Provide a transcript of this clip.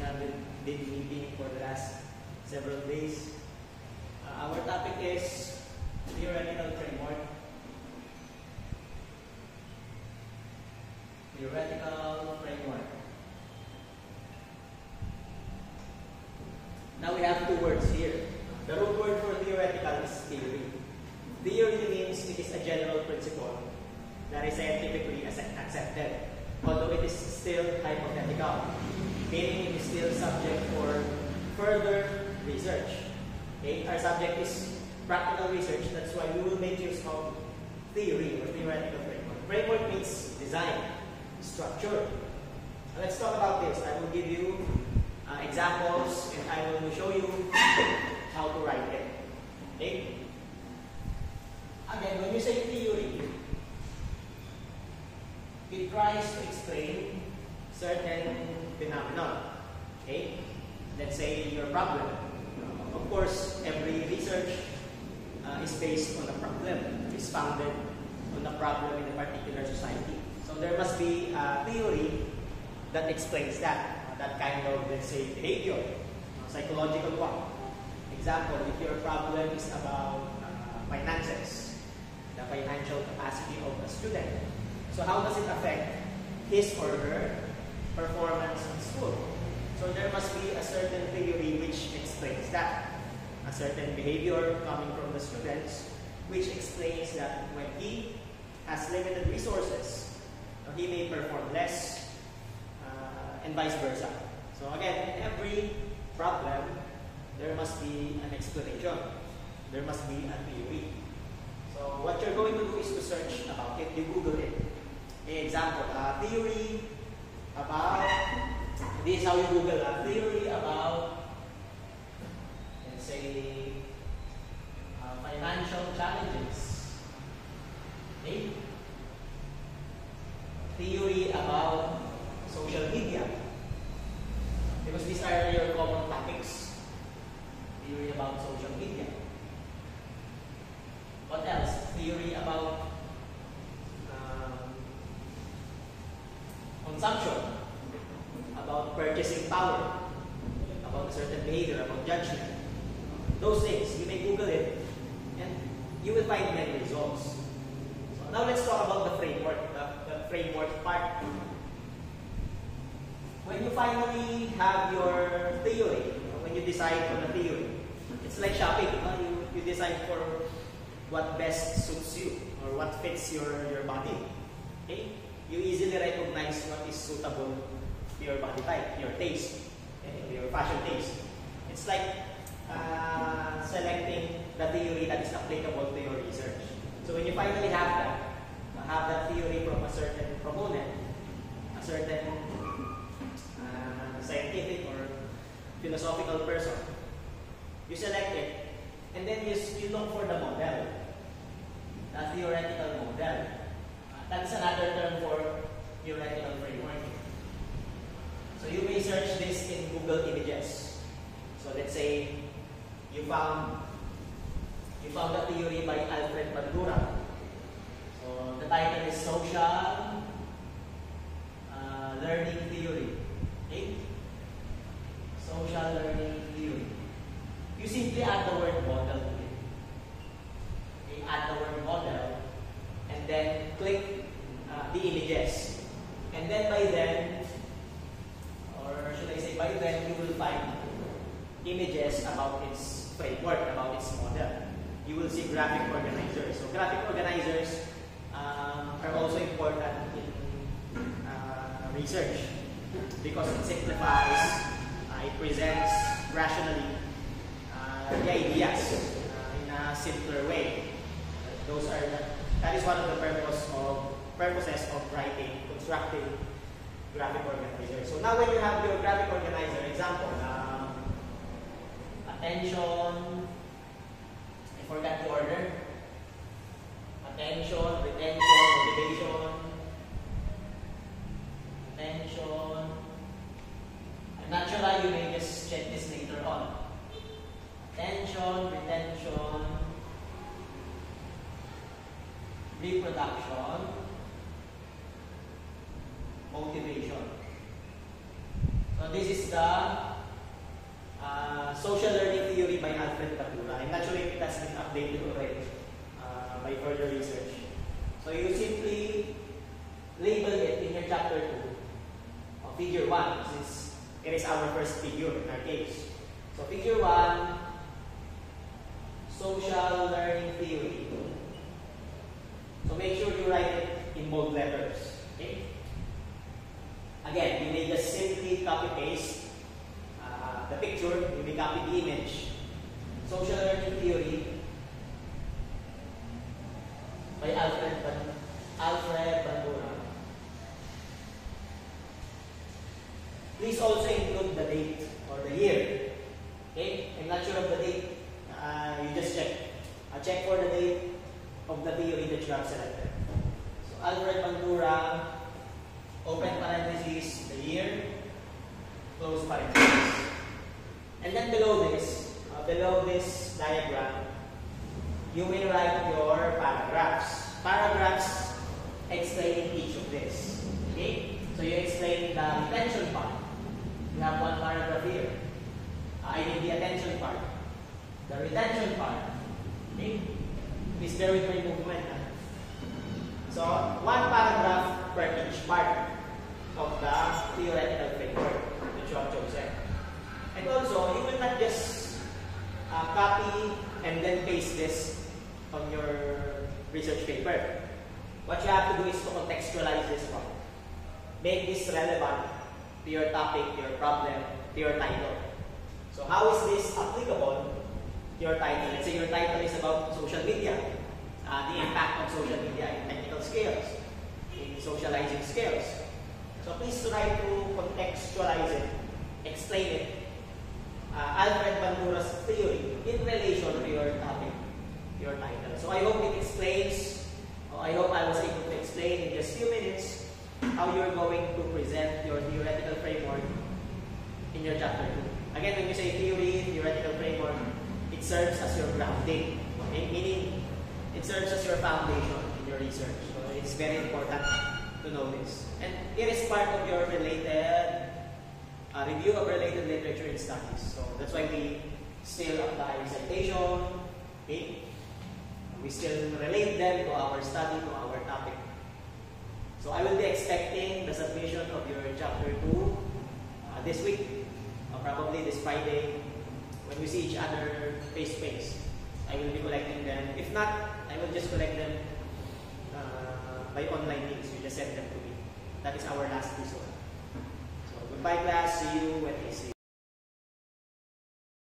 have been meeting for the last several days. Our topic is theoretical framework. Theoretical framework. Now we have two words here. The root word for theoretical is theory. Theory means it is a general principle that is scientifically accepted, although it is still hypothetical, meaning it is still subject for further research. Okay? Our subject is practical research, that's why we will make use of theory or theoretical framework. Framework means design, structure. Now let's talk about this. I will give you examples and I will show you how to write it. Okay? Again, when you say theory, it tries to explain certain phenomenon. Okay? Let's say your problem. Of course, every research is based on a problem. It's founded on a problem in a particular society. So there must be a theory that explains that kind of, let's say, behavior, psychological one. Example, if your problem is about finances, the financial capacity of a student. So how does it affect his or her performance in school? So there must be a certain theory which explains that. A certain behavior coming from the students which explains that when he has limited resources, he may perform less and vice versa. So again, in every problem, there must be an explanation. There must be a theory. So what you're going to do is to search about it. You Google it. Example, theory about, this is how you Google, theory about, let's say, financial challenges. Okay? Theory about social media. Because these are your common topics. Theory about social media. What else? Theory about consumption, about purchasing power, about a certain behavior, about judgment. Those things, you may Google it and you will find many results. So now let's talk about the framework, the framework part. When you finally have your theory, when you decide on a theory, it's like shopping. You decide for what best suits you or what fits your body. Okay? You easily recognize what is suitable to your body type, your taste, your fashion taste. It's like selecting the theory that is applicable to your research. So when you finally have that theory from a certain proponent, a certain scientific or philosophical person, you select it, and then you look for the model, the theoretical model. That's another term for theoretical framework. So you may search this in Google Images. So let's say you found a theory by Alfred Bandura. So the title is Social Learning Theory. Okay? Social Learning Theory. You simply add the word model to it. Okay? Add the word model and then click the images. And then by then, or should I say by then, you will find images about its framework, about its model. You will see graphic organizers. So graphic organizers are also important in research because it simplifies, it presents rationally the ideas in a simpler way. That is one of the purposes of writing, constructing graphic organizers. So now when you have your graphic organizer, example, attention, I forgot the order. Attention, retention, motivation, attention. And naturally, you may just check this later on. Attention, retention, reproduction, motivation. So So this is the social learning theory by Alfred Bandura. I'm not sure if it has been updated already by further research. So you simply label it in your chapter 2 of figure 1, since it is our first figure in our case. So figure 1, social learning theory. So make sure you write it in bold letters. Okay? Again, you may just simply copy-paste the picture, you may copy the image. Social learning theory by Alfred Bandura. Please also include the date or the year. Okay? I'm not sure of the date. You just check. Check for the date of the theory that you have selected. So Alfred Bandura, open parenthesis, the year, close parenthesis. And then below this diagram, you will write your paragraphs. Paragraphs explaining each of this. Okay? So you explain the retention part. You have one paragraph here. I mean the attention part. The retention part. Okay? Please bear with my movement. So, one paragraph per each part of the theoretical framework that you have chosen. And also, you will not just copy and then paste this on your research paper. What you have to do is to contextualize this part. Make this relevant to your topic, your problem, to your title. So how is this applicable to your title? Let's say your title is about social media, the impact of social media in technical skills, in socializing skills. So please try to contextualize it, explain it. Alfred Bandura's theory in relation to your topic, your title. So I hope it explains, or I hope I was able to explain in just a few minutes how you're going to present your theoretical framework in your chapter 2. Again, when you say theory, theoretical framework, it serves as your grounding, okay? Meaning it serves as your foundation in your research. So it's very important to know this. And it is part of your related review of related literature and studies. So that's why we still apply citation, okay? We still relate them to our study, to our topic. So I will be expecting the submission of your chapter 2 this week, probably this Friday, when we see each other face to face. I will be collecting them. If not, I will just collect them by online means. You just send them to me. That is our last resort. So goodbye class. See you when I see you.